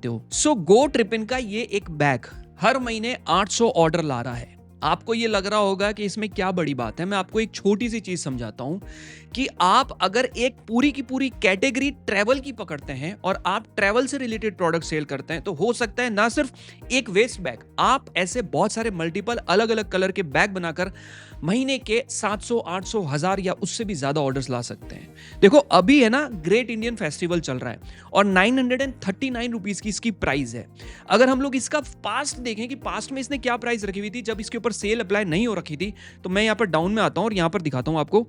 सकते हो। सो गो ट्रिपिन का ये एक बैग हर महीने 800 ऑर्डर ला रहा है। आपको ये लग रहा होगा कि इसमें क्या बड़ी बात है। मैं आपको एक छोटी सी चीज समझाता हूं कि आप अगर एक पूरी की पूरी कैटेगरी ट्रैवल की पकड़ते हैं और आप ट्रैवल से रिलेटेड प्रोडक्ट सेल करते हैं, तो हो सकता है ना सिर्फ एक वेस्ट बैग, आप ऐसे बहुत सारे मल्टीपल अलग अलग कलर के बैग बनाकर महीने के 700, 800, 1000 या उससे भी ज्यादा ऑर्डर्स ला सकते हैं। देखो अभी है ना ग्रेट इंडियन फेस्टिवल चल रहा है और 939 रुपीज की इसकी प्राइस है। अगर हम लोग इसका पास्ट देखें कि पास्ट में इसने क्या प्राइस रखी हुई थी जब इसके ऊपर सेल अप्लाई नहीं हो रखी थी, तो मैं यहाँ पर डाउन में आता हूँ और यहाँ पर दिखाता हूँ आपको।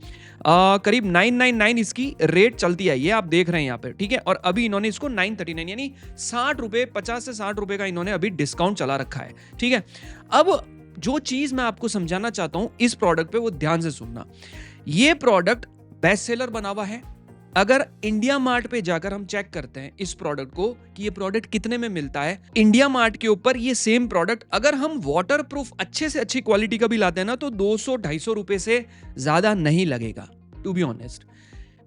करीब 999 इसकी रेट चलती आई है, आप देख रहे हैं यहाँ पे, ठीक है। और अभी इन्होंने इसको 939 यानी 60 रुपए, 50 से 60 रुपए का इन्होंने अभी डिस्काउंट चला रखा है, ठीक है। अब जो चीज मैं आपको समझाना चाहता हूं इस प्रोडक्ट पे, वो ध्यान से सुनना। ये प्रोडक्ट बेस्ट सेलर बना हुआ है। अगर इंडिया मार्ट पे जाकर हम चेक करते हैं इस प्रोडक्ट को कि ये प्रोडक्ट कितने में मिलता है, इंडिया मार्ट के ऊपर ये सेम प्रोडक्ट अगर हम वाटर प्रूफ अच्छे से अच्छी क्वालिटी का भी लाते हैं ना, तो 200-250 रुपए से ज्यादा नहीं लगेगा। टू बी ऑनेस्ट,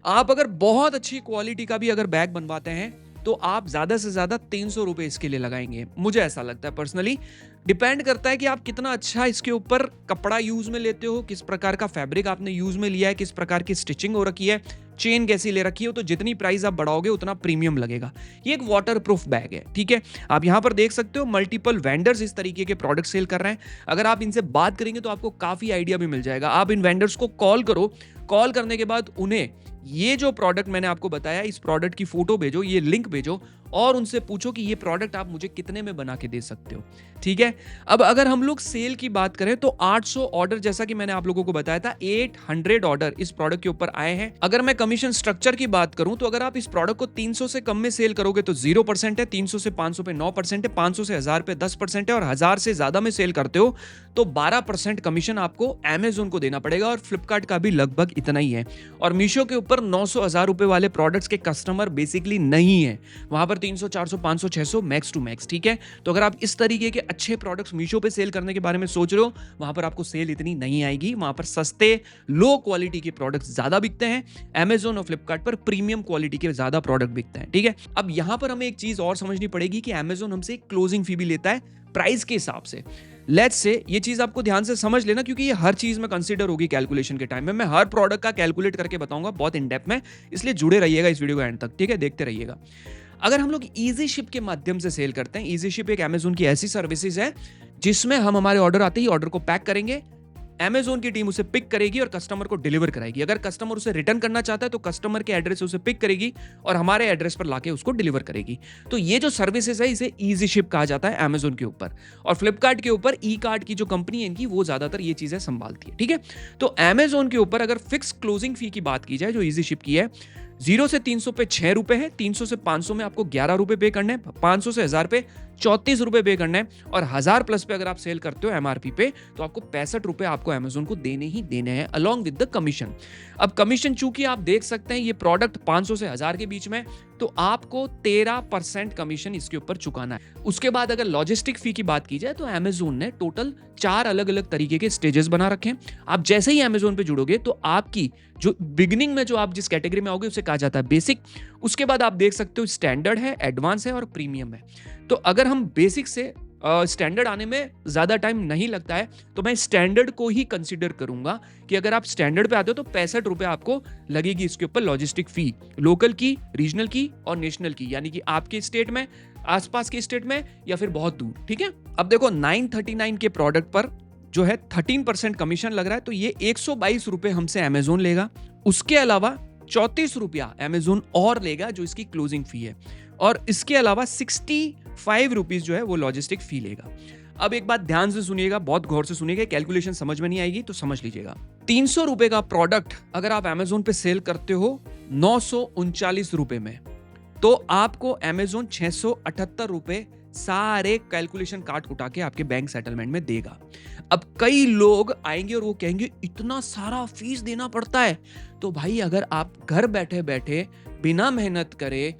आप अगर बहुत अच्छी क्वालिटी का भी अगर बैग बनवाते हैं तो आप ज्यादा से ज्यादा 300 रुपए इसके लिए लगाएंगे, मुझे ऐसा लगता है पर्सनली। डिपेंड करता है कि आप कितना अच्छा इसके ऊपर कपड़ा यूज में लेते हो, किस प्रकार का फैब्रिक आपने यूज में लिया है, किस प्रकार की स्टिचिंग हो रखी है, चेन कैसी ले रखी हो, तो जितनी प्राइस आप बढ़ाओगे उतना प्रीमियम लगेगा। ये एक वाटर प्रूफ बैग है, ठीक है। आप यहां पर देख सकते हो मल्टीपल वेंडर्स इस तरीके के प्रोडक्ट सेल कर रहे हैं। अगर आप इनसे बात करेंगे तो आपको काफी आइडिया भी मिल जाएगा। आप इन वेंडर्स को कॉल करो, कॉल करने के बाद उन्हें ये जो प्रोडक्ट मैंने आपको बताया, इस प्रोडक्ट की फोटो भेजो, ये लिंक भेजो और उनसे पूछो कि ये प्रोडक्ट आप मुझे कितने में बना के दे सकते हो, ठीक है। अब अगर हम लोग सेल की बात करें तो 800 ऑर्डर, जैसा कि मैंने आप लोगों को बताया था, 800 ऑर्डर इस प्रोडक्ट के ऊपर आए हैं। अगर मैं कमीशन स्ट्रक्चर की बात करूं तो अगर आप इस प्रोडक्ट को 300 से कम में सेल करोगे तो 0% है, 300 से 500 पे 9% है, 500 से 1000 पे 10% है और 1000 से ज्यादा में सेल करते हो तो 12% कमीशन आपको अमेजोन को देना पड़ेगा और फ्लिपकार्ट का भी लगभग इतना ही है। और मीशो के ऊपर 900, 1000 रुपए वाले प्रोडक्ट्स के कस्टमर बेसिकली नहीं है, वहां पर 300, 400, 500, 600 मैक्स टू मैक्स, ठीक है। तो अगर आप इस तरीके के अच्छे प्रोडक्ट्स मीशो पे सेल करने के बारे में सोच रहे हो, वहां पर आपको सेल इतनी नहीं आएगी, वहां पर सस्ते लो क्वालिटी के प्रोडक्ट्स ज्यादा बिकते हैं। अमेजोन और फ्लिपकार्ट पर प्रीमियम क्वालिटी के ज्यादा प्रोडक्ट बिकते हैं, ठीक है। अब यहां पर हमें एक चीज और समझनी पड़ेगी कि अमेजोन हमसे क्लोजिंग फी भी लेता है प्राइस के हिसाब से। लेट्स से ये चीज आपको ध्यान से समझ लेना, क्योंकि ये हर चीज में कंसीडर होगी कैलकुलेशन के टाइम में। मैं हर प्रोडक्ट का कैलकुलेट करके बताऊंगा बहुत इन डेप्थ में, इसलिए जुड़े रहिएगा इस वीडियो को एंड तक, ठीक है, देखते रहिएगा। अगर हम लोग इजी शिप के माध्यम से सेल करते हैं, इजी शिप एक अमेजोन की ऐसी सर्विसेज है जिसमें हम हमारे ऑर्डर आते ही ऑर्डर को पैक करेंगे, अमेजोन की टीम उसे पिक करेगी और कस्टमर को डिलीवर कराएगी। अगर कस्टमर उसे रिटर्न करना चाहता है तो कस्टमर के एड्रेस से उसे पिक करेगी और हमारे एड्रेस पर लाके उसको डिलीवर करेगी। तो ये जो सर्विसेज है इसे इजी शिप कहा जाता है अमेजोन के ऊपर। और फ्लिपकार्ट के ऊपर ई कार्ड की जो कंपनी है इनकी, वो ज्यादातर ये चीजें संभालती है, ठीक है। तो अमेजोन के ऊपर अगर फिक्स क्लोजिंग फी की बात की जाए जो इजी शिप की है, 0 से 300 पे 6 रुपए है, 300 से 500 में आपको 11 रुपए पे करने हैं, 500 से 1000 पे 34 रुपए पे करना है और 1000 प्लस पे अगर आप सेल करते हो एमआरपी पे तो आपको 65 रुपए आपको अमेजोन को देने ही देने हैं अलॉन्ग विद द कमीशन। अब कमीशन चूंकि आप देख सकते हैं ये प्रोडक्ट 500 से 1000 के बीच में, तो आपको 13% कमीशन इसके ऊपर चुकाना है। उसके बाद अगर लॉजिस्टिक फी की बात की जाए तो अमेजोन ने टोटल 4 अलग अलग तरीके के स्टेजेस बना रखे हैं। आप जैसे ही अमेजोन पे जुड़ोगे तो आपकी जो बिगिनिंग में जो आप जिस कैटेगरी में आओगे उसे कहा जाता है बेसिक। उसके बाद आप देख सकते हो स्टैंडर्ड है, एडवांस है और प्रीमियम है। तो अगर हम बेसिक से स्टैंडर्ड आने में ज्यादा टाइम नहीं लगता है तो मैं स्टैंडर्ड को ही कंसीडर करूंगा कि अगर आप स्टैंडर्ड पे आते हो तो 65 रुपए आपको लगेगी इसके ऊपर लॉजिस्टिक फी, लोकल की, रीजनल की और नेशनल की, यानी कि आपके स्टेट में, आसपास के स्टेट में या फिर बहुत दूर, ठीक है। अब देखो 939 के प्रोडक्ट पर जो है 13% कमीशन लग रहा है, तो ये 122 रुपए हमसे अमेजोन लेगा। उसके अलावा 34 रुपया अमेजोन और लेगा जो इसकी क्लोजिंग फी है, और इसके अलावा 65 रुपीज जो है वो लॉजिस्टिक फी लेगा। अब एक बात ध्यान से सुनिएगा, बहुत गौर से सुनिएगा, कैलकुलेशन समझ में नहीं आएगी तो समझ लीजिएगा। 300 रुपए का प्रोडक्ट अगर आप अमेजोन पे सेल करते हो 939 रुपए में, तो आपको अमेजोन 678 रुपए सारे कैलकुलेशन काट कुटा के आपके बैंक सेटलमेंट में देगा। अब कई लोग आएंगे और वो कहेंगे इतना सारा फीस देना पड़ता है। तो भाई अगर आप घर बैठे बैठे बिना मेहनत करे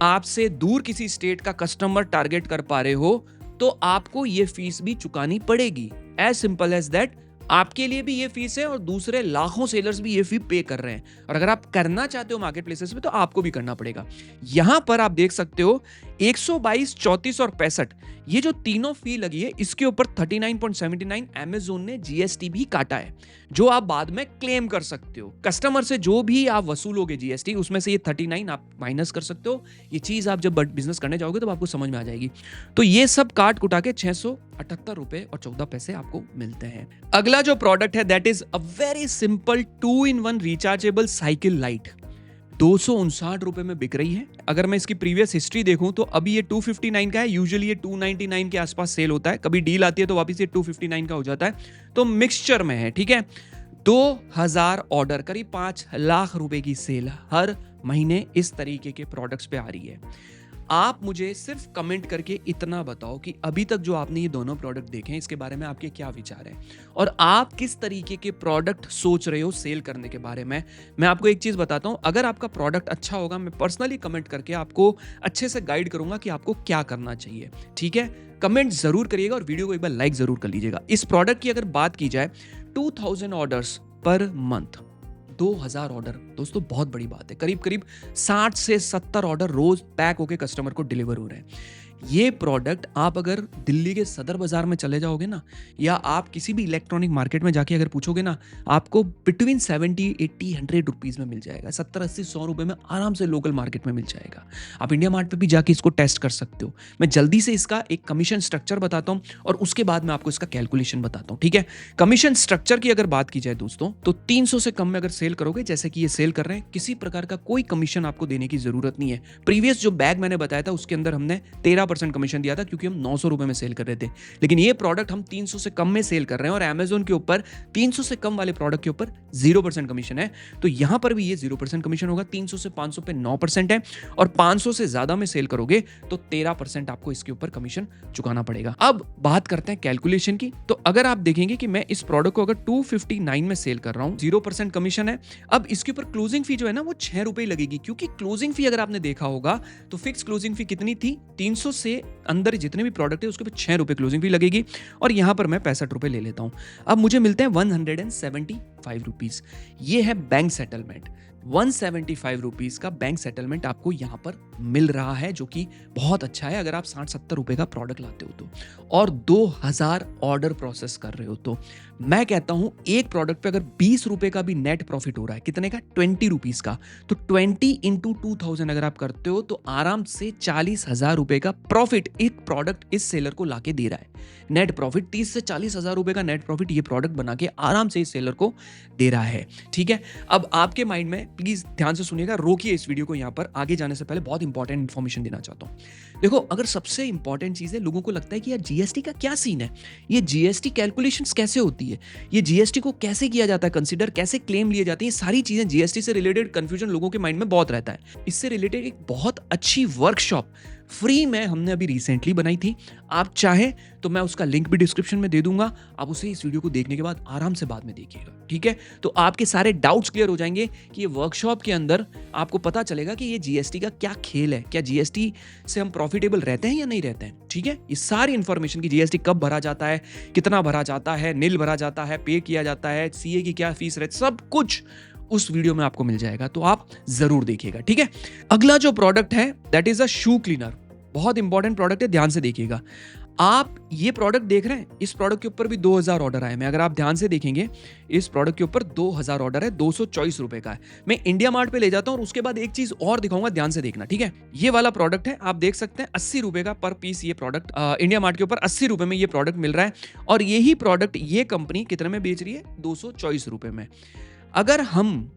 आपसे दूर किसी स्टेट का कस्टमर टारगेट कर पा रहे हो तो आपको ये फीस भी चुकानी पड़ेगी। As simple as that. आपके लिए भी ये फीस है और दूसरे लाखों सेलर्स भी ये फी पे कर रहे हैं, और अगर आप करना चाहते हो मार्केट प्लेसेस में तो आपको भी करना पड़ेगा। यहां पर आप देख सकते हो 122, 34 और 65 ये जो तीनों फी लगी है, इसके ऊपर 39.79 अमेज़न ने जीएसटी भी काटा है, जो आप बाद में क्लेम कर सकते हो। कस्टमर से जो भी आप वसूलोगे जीएसटी, उसमें से ये 39 आप माइनस कर सकते हो। ये चीज आप जब बिजनेस करने जाओगे तो आपको समझ में आ जाएगी। तो ये सब काट कुटा के 678 रुपए और 14 पैसे आपको मिलते हैं। अगला जो प्रोडक्ट है that is a very simple 2-in-1 rechargeable cycle light, 259 रुपए में बिक रही है। अगर मैं इसकी प्रीवियस हिस्ट्री देखूं तो अभी ये 259 का है, यूजुअली ये 299 के आसपास सेल होता है, कभी डील आती है तो वापस ये 259 का हो जाता है, तो मिक्सचर में है, ठीक है। 2000 ऑर्डर, करीब 5 लाख रुपए की सेल हर महीने इस तरीके के प्रोडक्ट्स पे आ रही है। आप मुझे सिर्फ कमेंट करके इतना बताओ कि अभी तक जो आपने ये दोनों प्रोडक्ट देखे हैं, इसके बारे में आपके क्या विचार हैं और आप किस तरीके के प्रोडक्ट सोच रहे हो सेल करने के बारे में। मैं आपको एक चीज बताता हूं, अगर आपका प्रोडक्ट अच्छा होगा, मैं पर्सनली कमेंट करके आपको अच्छे से गाइड करूंगा कि आपको क्या करना चाहिए, ठीक है। कमेंट जरूर करिएगा और वीडियो को एक बार लाइक जरूर कर लीजिएगा। इस प्रोडक्ट की अगर बात की जाए, 2000 ऑर्डर्स पर मंथ, 2000 ऑर्डर दोस्तों बहुत बड़ी बात है। करीब करीब 60 से 70 ऑर्डर रोज पैक होके कस्टमर को डिलीवर हो रहे हैं। ये प्रोडक्ट आप अगर दिल्ली के सदर बाजार में चले जाओगे ना, या आप किसी भी इलेक्ट्रॉनिक मार्केट में जाके अगर पूछोगे ना, आपको बिटवीन 70, 80, 100 रुपीज में मिल जाएगा। 70, 80, 100 रुपए में आराम से लोकल मार्केट में मिल जाएगा। आप इंडिया मार्ट पे भी जाके इसको टेस्ट कर सकते हो। मैं जल्दी से इसका एक कमीशन स्ट्रक्चर बताता हूं और उसके बाद मैं आपको इसका कैलकुलेशन बताता हूं, ठीक है। कमीशन स्ट्रक्चर की अगर बात की जाए दोस्तों, तो 300 से कम में अगर सेल करोगे, जैसे कि ये सेल कर रहे हैं, किसी प्रकार का कोई कमीशन आपको देने की जरूरत नहीं है। प्रीवियस जो बैग मैंने बताया था उसके अंदर हमने 13% कमीशन दिया था, क्योंकि हम 900 रुपए में सेल कर रहे थे। लेकिन ये प्रोडक्ट हम 300 से कम में सेल कर रहे हैं और अमेज़न के ऊपर 300 से कम वाले प्रोडक्ट के ऊपर 0% कमीशन है। तो यहां पर भी ये 0% कमीशन होगा। 300 से 500 पे 9% है और 500 से ज्यादा में सेल करोगे तो 13% आपको इसके ऊपर कमीशन चुकाना पड़ेगा। अब बात करते हैं कैलकुलेशन की। तो अगर आप देखेंगे कि मैं इस प्रोडक्ट को अगर 259 में सेल कर रहा हूं, 0% कमीशन है। अब इसके ऊपर क्लोजिंग फी जो है ना, वो 6 रुपए लगेगी, क्योंकि क्लोजिंग फी अगर आपने देखा होगा तो फिक्स क्लोजिंग फी कितनी थी, 300 से अंदर जितने भी प्रोडक्ट है उसके ऊपर 6 रुपए क्लोजिंग फी लगेगी और यहां पर मैं 65 रुपए ले लेता हूं। अब मुझे मिलते हैं 175 रुपीज। ये है बैंक सेटलमेंट। 175 रुपीज का बैंक सेटलमेंट आपको यहां पर मिल रहा है, जो कि बहुत अच्छा है अगर आप 60-70 रुपए का प्रोडक्ट लाते हो तो, और 2000 ऑर्डर प्रोसेस कर रहे हो तो। मैं कहता हूं एक प्रोडक्ट पे अगर 20 रुपए का भी नेट प्रॉफिट हो रहा है, कितने का, 20 रुपीज का, तो 20 इंटू 2000 अगर आप करते हो तो आराम से 40,000 रुपए का प्रॉफिट एक प्रोडक्ट इस सेलर को लाके दे रहा है। नेट प्रॉफिट 30 से 40,000 रुपए का नेट प्रॉफिट ये प्रोडक्ट बना के आराम से इस सेलर को दे रहा है, ठीक है। अब आपके माइंड में प्लीज ध्यान से सुनिएगा, रोकिए इस वीडियो को। यहां पर आगे जाने से पहले बहुत इंपॉर्टेंट इंफॉर्मेशन देना चाहता हूं। देखो, अगर सबसे इंपॉर्टेंट चीज है, लोगों को लगता है कि यार जीएसटी का क्या सीन है, ये जीएसटी कैलकुलेशंस कैसे होती है, ये जीएसटी को कैसे किया जाता है कंसीडर, कैसे क्लेम लिए जाते हैं, ये सारी चीजें जीएसटी से रिलेटेड कंफ्यूजन लोगों के माइंड में बहुत रहता है। इससे रिलेटेड एक बहुत अच्छी वर्कशॉप फ्री में हमने अभी रिसेंटली बनाई थी। आप चाहें तो मैं उसका लिंक भी डिस्क्रिप्शन में दे दूंगा, आप उसे इस वीडियो को देखने के बाद आराम से बाद में देखिएगा, ठीक है। तो आपके सारे डाउट्स क्लियर हो जाएंगे कि ये वर्कशॉप के अंदर आपको पता चलेगा कि ये जीएसटी का क्या खेल है, क्या जीएसटी से हम प्रॉफिटेबल रहते हैं या नहीं रहते हैं, ठीक है। ये सारी इंफॉर्मेशन की जीएसटी कब भरा जाता है, कितना भरा जाता है, नील भरा जाता है, पे किया जाता है, सीए की क्या फीस रहती, सब कुछ उस वीडियो में आपको मिल जाएगा, तो आप जरूर देखिएगा, ठीक है। अगला जो प्रोडक्ट है that is a shoe cleaner. बहुत इंपॉर्टेंट प्रोडक्ट है, ध्यान से देखिएगा। आप ये प्रोडक्ट देख रहे हैं, इस प्रोडक्ट के ऊपर भी 2000 ऑर्डर आए हैं। अगर आप ध्यान से देखेंगे, इस प्रोडक्ट के ऊपर 2000 ऑर्डर है, 224 रुपए का है। मैं इंडिया मार्ट पे ले जाता हूं और उसके बाद एक चीज और दिखाऊंगा, ध्यान से देखना, ठीक है। ये वाला प्रोडक्ट है, आप देख सकते हैं 80 रुपए का पर पीस ये प्रोडक्ट इंडिया मार्ट के ऊपर 80 रुपए में ये प्रोडक्ट मिल रहा है, और यही प्रोडक्ट ये कंपनी कितने में बेच रही है, 224 रुपए में। अगर हम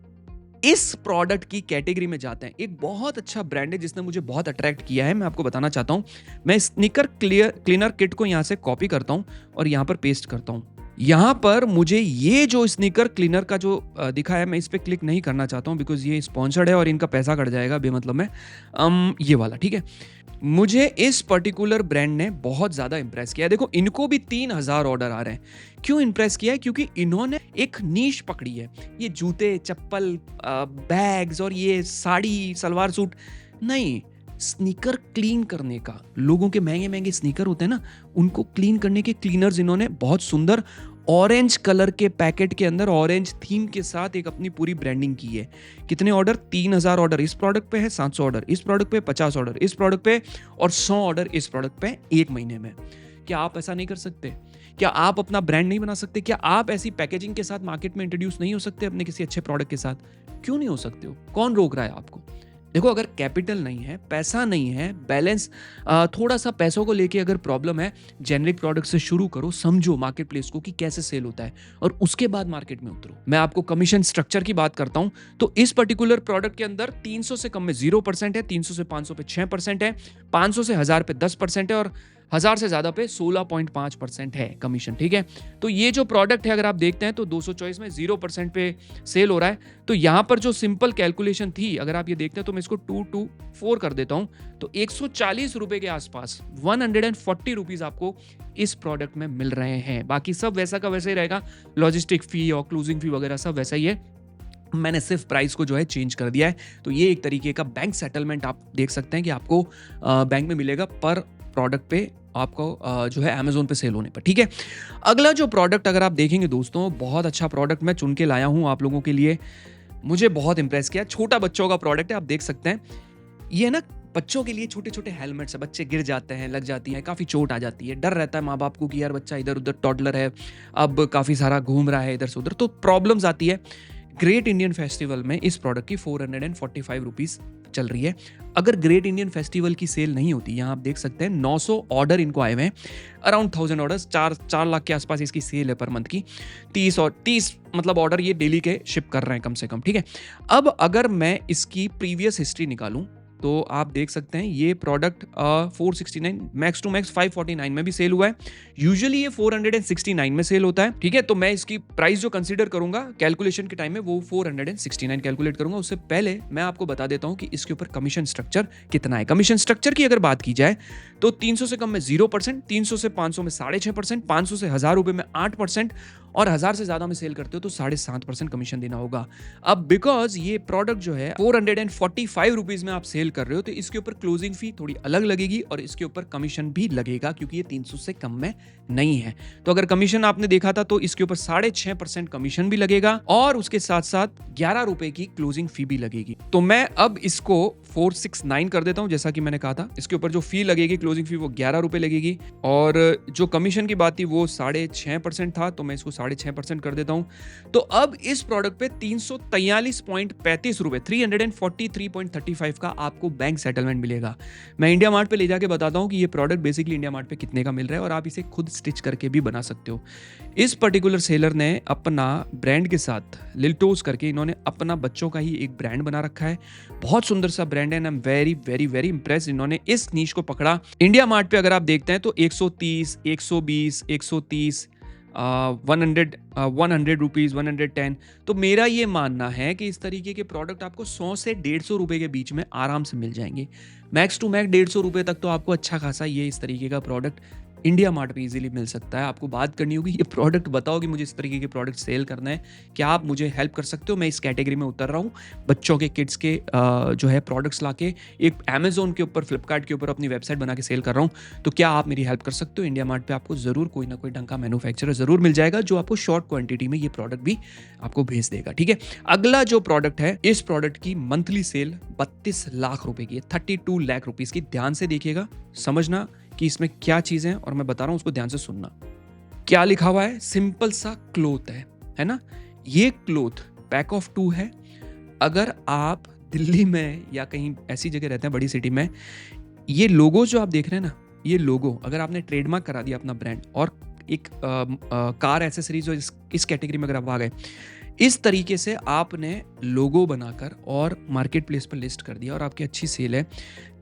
इस प्रोडक्ट की कैटेगरी में जाते हैं, एक बहुत अच्छा ब्रांड है जिसने मुझे बहुत अट्रैक्ट किया है, मैं आपको बताना चाहता हूं। मैं स्नीकर क्लीनर किट को यहां से कॉपी करता हूं और यहां पर पेस्ट करता हूं। यहां पर मुझे ये जो स्नीकर क्लीनर का जो दिखा है, मैं इस पे क्लिक नहीं करना चाहता हूं बिकॉज ये स्पॉन्सर्ड है और इनका पैसा कट जाएगा बेमतलब में। ये वाला, ठीक है। मुझे इस पर्टिकुलर ब्रांड ने बहुत ज्यादा इंप्रेस किया। देखो, इनको भी 3000 ऑर्डर आ रहे हैं। क्यों इंप्रेस किया है, क्योंकि इन्होंने एक नीश पकड़ी है। ये जूते, चप्पल, बैग्स और ये साड़ी, सलवार सूट नहीं, स्नीकर क्लीन करने का, लोगों के महंगे महंगे स्नीकर होते हैं ना, उनको क्लीन करने के क्लीनर्स इन्होंने बहुत सुंदर ऑरेंज कलर के पैकेट के अंदर ऑरेंज थीम के साथ एक अपनी पूरी ब्रांडिंग की है। कितने ऑर्डर? 3000 ऑर्डर इस प्रोडक्ट पे है, 700 ऑर्डर इस प्रोडक्ट पे, 50 ऑर्डर इस प्रोडक्ट पे और 100 ऑर्डर इस प्रोडक्ट पे एक महीने में। क्या आप ऐसा नहीं कर सकते? क्या आप अपना ब्रांड नहीं बना सकते? क्या आप ऐसी पैकेजिंग के साथ मार्केट में इंट्रोड्यूस नहीं हो सकते अपने किसी अच्छे प्रोडक्ट के साथ? क्यों नहीं हो सकते हो? कौन रोक रहा है आपको? देखो, अगर कैपिटल नहीं है, पैसा नहीं है, बैलेंस, थोड़ा सा पैसों को लेके अगर प्रॉब्लम है, जेनरिक प्रोडक्ट से शुरू करो, समझो मार्केट प्लेस को कि कैसे सेल होता है और उसके बाद मार्केट में उतरो। मैं आपको कमीशन स्ट्रक्चर की बात करता हूं तो इस पर्टिकुलर प्रोडक्ट के अंदर 300 से कम में 0% है, 300 से 500 पे 6% है, 500 से 1000 पे 10% है और 1000 से ज्यादा पे 16.5% है कमीशन। ठीक है, तो ये जो प्रोडक्ट है अगर आप देखते हैं तो 224 में 0% पे सेल हो रहा है। तो यहां पर जो सिंपल कैलकुलेशन थी, अगर आप ये देखते हैं तो मैं इसको 224 कर देता हूं तो 140 रुपए के आसपास 140 रुपीज आपको इस प्रोडक्ट में मिल रहे हैं। बाकी सब वैसा का वैसा ही रहेगा, लॉजिस्टिक फी और क्लोजिंग फी वगैरह सब वैसा ही है, मैंने सिर्फ प्राइस को जो है चेंज कर दिया है। तो ये एक तरीके का बैंक सेटलमेंट आप देख सकते हैं कि आपको बैंक में मिलेगा पर प्रोडक्ट पे, आपको जो है अमेजोन पे सेल होने पर। ठीक है, अगला जो प्रोडक्ट अगर आप देखेंगे दोस्तों, बहुत अच्छा प्रोडक्ट मैं चुन के लाया हूं आप लोगों के लिए, मुझे बहुत इंप्रेस किया। छोटा बच्चों का प्रोडक्ट है, आप देख सकते हैं। ये ना बच्चों के लिए छोटे छोटे हेलमेट्स है, बच्चे गिर जाते हैं, लग जाती है, काफ़ी चोट आ जाती है, डर रहता है माँ बाप को कि यार बच्चा इधर उधर टॉडलर है, अब काफ़ी सारा घूम रहा है इधर से उधर, तो प्रॉब्लम्स आती है। ग्रेट इंडियन फेस्टिवल में इस प्रोडक्ट की 445 रुपीज़ चल रही है। अगर ग्रेट इंडियन फेस्टिवल की सेल नहीं होती, यहाँ आप देख सकते हैं 900 ऑर्डर इनको आए हुए हैं, अराउंड 1000 ऑर्डर्स, 4 लाख के आसपास इसकी सेल है पर मंथ की। 30 मतलब ऑर्डर ये डेली के शिप कर रहे हैं कम से कम। ठीक है, अब अगर मैं इसकी प्रीवियस हिस्ट्री निकालूं तो आप देख सकते हैं ये प्रोडक्ट 469 मैक्स टू मैक्स 549 में भी सेल हुआ है। यूजुअली ये 469 में सेल होता है। ठीक है, तो मैं इसकी प्राइस जो कंसीडर करूंगा कैलकुलेशन के टाइम में वो 469 कैलकुलेट करूंगा। उससे पहले मैं आपको बता देता हूं कि इसके ऊपर कमीशन स्ट्रक्चर कितना है। कमीशन स्ट्रक्चर की अगर बात की जाए तो 300 से कम में 0%, 300 से 500 में 6.5%, 500 से 1000 रुपए में 8% और 1000 से ज्यादा में सेल करते हो तो 7.5% कमीशन देना होगा। अब बिकॉज ये प्रोडक्ट जो है 445 रुपीज में आप सेल कर रहे हो तो इसके ऊपर क्लोजिंग फी थोड़ी अलग लगेगी और इसके ऊपर कमीशन भी लगेगा क्योंकि ये 300 से कम में नहीं है। तो अगर कमीशन आपने देखा था तो इसके ऊपर 6.5% कमीशन भी लगेगा और उसके साथ साथ 11 रुपए की क्लोजिंग फी भी लगेगी। तो मैं अब इसको 469 कर देता हूं, जैसा कि मैंने कहा था। इसके ऊपर जो फी लगेगी क्लोजिंग फी वो 11 रुपए लगेगी और जो कमीशन की बात थी वो 6.5% था, तो मैं इसको 6.5% कर देता हूं। तो अब इस प्रोडक्ट पे 343.35 रुपए 343.35 का आपको बैंक सेटलमेंट मिलेगा। मैं इंडिया मार्ट पे ले जाके बताता हूं कि ये प्रोडक्ट बेसिकली इंडिया मार्ट पे कितने का मिल रहा है और आप इसे खुद स्टिच करके भी बना सकते हो। इस पर्टिकुलर सेलर ने अपना ब्रांड के साथ लिल्टोस करके इन्होंने अपना बच्चों का ही एक ब्रांड बना रखा है। बहुत सुंदर सा ब्रांड है and I am very very very impressed. इन्होंने इस नीश को पकड़ा। इंडिया मार्ट पे अगर आप देखते हैं तो 130, 120, 130, 100 रुपीज, 110। तो मेरा ये मानना है कि इस तरीके के प्रोडक्ट आपको 100 से 150 रुपए के बीच में आराम से मिल जाएंगे। मैक्स टू मैक्स 150 रुपए तक तो आपको अच्छा खासा ये इस तरीके का प्रोडक्ट इंडिया मार्ट पे इजीली मिल सकता है। आपको बात करनी होगी, ये प्रोडक्ट बताओ कि मुझे इस तरीके के प्रोडक्ट सेल करना है, क्या आप मुझे हेल्प कर सकते हो? मैं इस कैटेगरी में उतर रहा हूँ, बच्चों के किड्स के जो है प्रोडक्ट्स लाके एक अमेजोन के ऊपर, फ्लिपकार्ट के ऊपर अपनी वेबसाइट बना के सेल कर रहा हूँ। तो क्या आप मेरी हेल्प कर सकते हो? इंडिया मार्ट पे आपको जरूर कोई ना कोई ढंग का मैन्युफैक्चरर जरूर मिल जाएगा जो आपको शॉर्ट क्वांटिटी में ये प्रोडक्ट भी आपको भेज देगा। ठीक है, अगला जो प्रोडक्ट है, इस प्रोडक्ट की मंथली सेल 32 लाख रुपए की है, 32 लाख रुपीज की। ध्यान से देखिएगा, समझना कि इसमें क्या चीजें हैं और मैं बता रहा हूं उसको ध्यान से सुनना। क्या लिखा हुआ है? सिंपल सा क्लोथ है ना। ये क्लोथ पैक ऑफ 2 है। अगर आप दिल्ली में या कहीं ऐसी जगह रहते हैं बड़ी सिटी में, ये लोगो जो आप देख रहे हैं ना, ये लोगो अगर आपने ट्रेडमार्क करा दिया अपना ब्रांड और एक कार एसेसरीज जो इस कैटेगरी में अगर आप आ गए, इस तरीके से आपने लोगो बनाकर और मार्केट प्लेस पर लिस्ट कर दिया और आपकी अच्छी सेल है।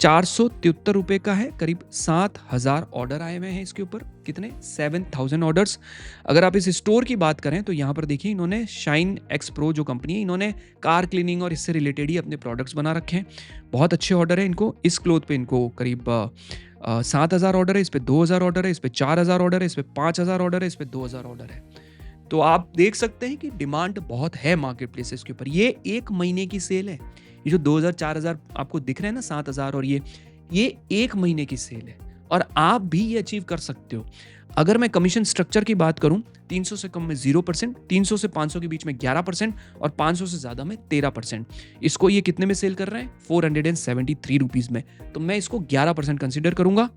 473 रुपए का है, करीब 7000 ऑर्डर आए हुए हैं इसके ऊपर। कितने? 7000 ऑर्डर्स। अगर आप इस स्टोर की बात करें तो यहाँ पर देखिए, इन्होंने शाइन एक्स प्रो जो कंपनी है, इन्होंने कार क्लीनिंग और इससे रिलेटेड ही अपने प्रोडक्ट्स बना रखे हैं। बहुत अच्छे ऑर्डर है इनको। इस क्लोथ पे इनको करीब 7000 ऑर्डर है, इस पे 2000 ऑर्डर है, इस पे 4000 ऑर्डर है, इस पे 5000 ऑर्डर है, इस पे 2000 ऑर्डर है। तो आप देख सकते हैं कि डिमांड बहुत है मार्केट प्लेसेस के ऊपर। ये 1 महीने की सेल है। ये जो 2000 4000 आपको दिख रहे हैं ना, 7000 और ये 1 महीने की सेल है। और आप भी ये अचीव कर सकते हो। अगर मैं कमीशन स्ट्रक्चर की बात करूं, 300 से कम में 0%, 300 से 500 के बीच में 11% और 500 से ज़्यादा में 13%। इसको ये कितने में सेल कर रहे हैं? 473 रुपीज़ में। तो मैं इसको 11% कंसिडर करूंगा।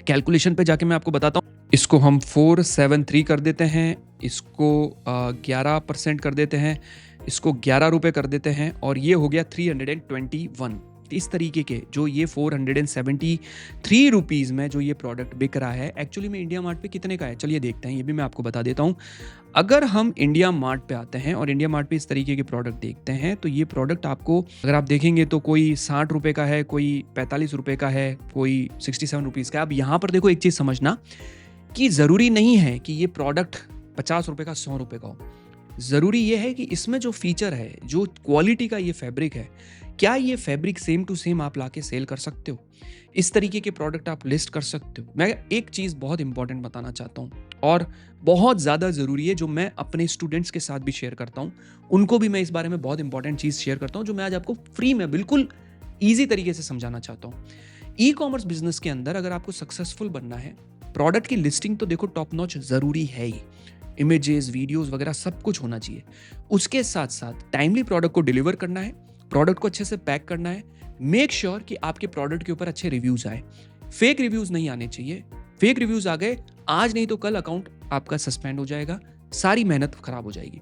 कैलकुलेशन पे जाके मैं आपको बताता हूँ। इसको हम 473 कर देते हैं, इसको 11% कर देते हैं, इसको 11 रुपये कर देते हैं और ये हो गया 321। इस तरीके के जो ये 473 रुपीज़ में जो ये प्रोडक्ट बिक रहा है, एक्चुअली में इंडिया मार्ट पे कितने का है चलिए देखते हैं। ये भी मैं आपको बता देता हूँ। अगर हम इंडिया मार्ट पे आते हैं और इंडिया मार्ट पे इस तरीके के प्रोडक्ट देखते हैं तो ये प्रोडक्ट आपको अगर आप देखेंगे तो कोई 60 रुपये का है, कोई 45 रुपये का है, कोई 67 रुपीज़ का। अब यहाँ पर देखो एक चीज़ समझना कि ज़रूरी नहीं है कि ये प्रोडक्ट 50 रुपये का 100 रुपये का हो। ज़रूरी ये है कि इसमें जो फीचर है, जो क्वालिटी का ये फैब्रिक है, क्या ये फैब्रिक सेम टू सेम आप लाके सेल कर सकते हो? इस तरीके के प्रोडक्ट आप लिस्ट कर सकते हो। मैं एक चीज़ बहुत इंपॉर्टेंट बताना चाहता हूँ और बहुत ज़्यादा ज़रूरी है, जो मैं अपने स्टूडेंट्स के साथ भी शेयर करता हूँ, उनको भी मैं इस बारे में बहुत इंपॉर्टेंट चीज़ शेयर करता हूँ, जो मैं आज आपको फ्री में बिल्कुल ईजी तरीके से समझाना चाहता हूँ। ई कॉमर्स बिजनेस के अंदर अगर आपको सक्सेसफुल बनना है, प्रोडक्ट की लिस्टिंग तो देखो टॉप नॉच ज़रूरी है ही, इमेजेस, वीडियोस वगैरह सब कुछ होना चाहिए। उसके साथ साथ टाइमली प्रोडक्ट को डिलीवर करना है, प्रोडक्ट को अच्छे से पैक करना है, मेक श्योर कि आपके प्रोडक्ट के ऊपर अच्छे रिव्यूज आए। फेक रिव्यूज नहीं आने चाहिए। फेक रिव्यूज आ गए, आज नहीं तो कल अकाउंट आपका सस्पेंड हो जाएगा, सारी मेहनत खराब हो जाएगी।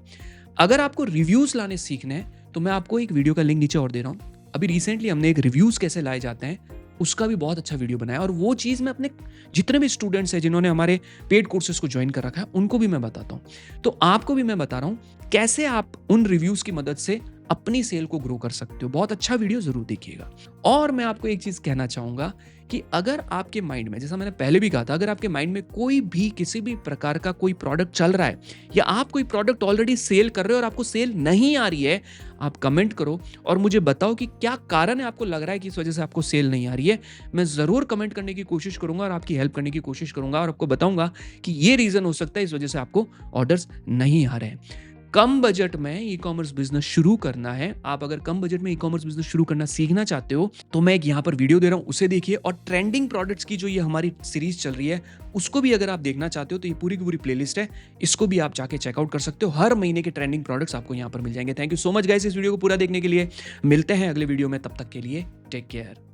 अगर आपको रिव्यूज लाने सीखने हैं तो मैं आपको एक वीडियो का लिंक नीचे और दे रहा हूँ। अभी रिसेंटली हमने एक रिव्यूज कैसे लाए जाते हैं उसका भी बहुत अच्छा वीडियो बनाया, और वो चीज़ मैं अपने जितने भी स्टूडेंट्स हैं जिन्होंने हमारे पेड कोर्सेज को ज्वाइन कर रखा है उनको भी मैं बताता हूँ। तो आपको भी मैं बता रहा हूँ कैसे आप उन रिव्यूज़ की मदद से अपनी सेल को ग्रो कर सकते हो। बहुत अच्छा वीडियो जरूर देखिएगा। और मैं आपको एक चीज़ कहना चाहूँगा कि अगर आपके माइंड में, जैसा मैंने पहले भी कहा था, अगर आपके माइंड में कोई भी किसी भी प्रकार का कोई प्रोडक्ट चल रहा है या आप कोई प्रोडक्ट ऑलरेडी सेल कर रहे हो और आपको सेल नहीं आ रही है, आप कमेंट करो और मुझे बताओ कि क्या कारण है, आपको लग रहा है कि इस वजह से आपको सेल नहीं आ रही है। मैं ज़रूर कमेंट करने की कोशिश करूंगा और आपकी हेल्प करने की कोशिश करूंगा और आपको बताऊंगा कि ये रीज़न हो सकता है इस वजह से आपको ऑर्डर्स नहीं आ रहे हैं। कम बजट में ई कॉमर्स बिजनेस शुरू करना है, आप अगर कम बजट में ई कॉमर्स बिजनेस शुरू करना सीखना चाहते हो तो मैं एक यहाँ पर वीडियो दे रहा हूँ, उसे देखिए। और ट्रेंडिंग प्रोडक्ट्स की जो ये हमारी सीरीज चल रही है उसको भी अगर आप देखना चाहते हो तो ये पूरी की पूरी प्लेलिस्ट है, इसको भी आप जाके चेकआउट कर सकते हो। हर महीने के ट्रेंडिंग प्रोडक्ट्स आपको यहाँ पर मिल जाएंगे। Thank you so much guys इस वीडियो को पूरा देखने के लिए। मिलते हैं अगले वीडियो में, तब तक के लिए टेक केयर।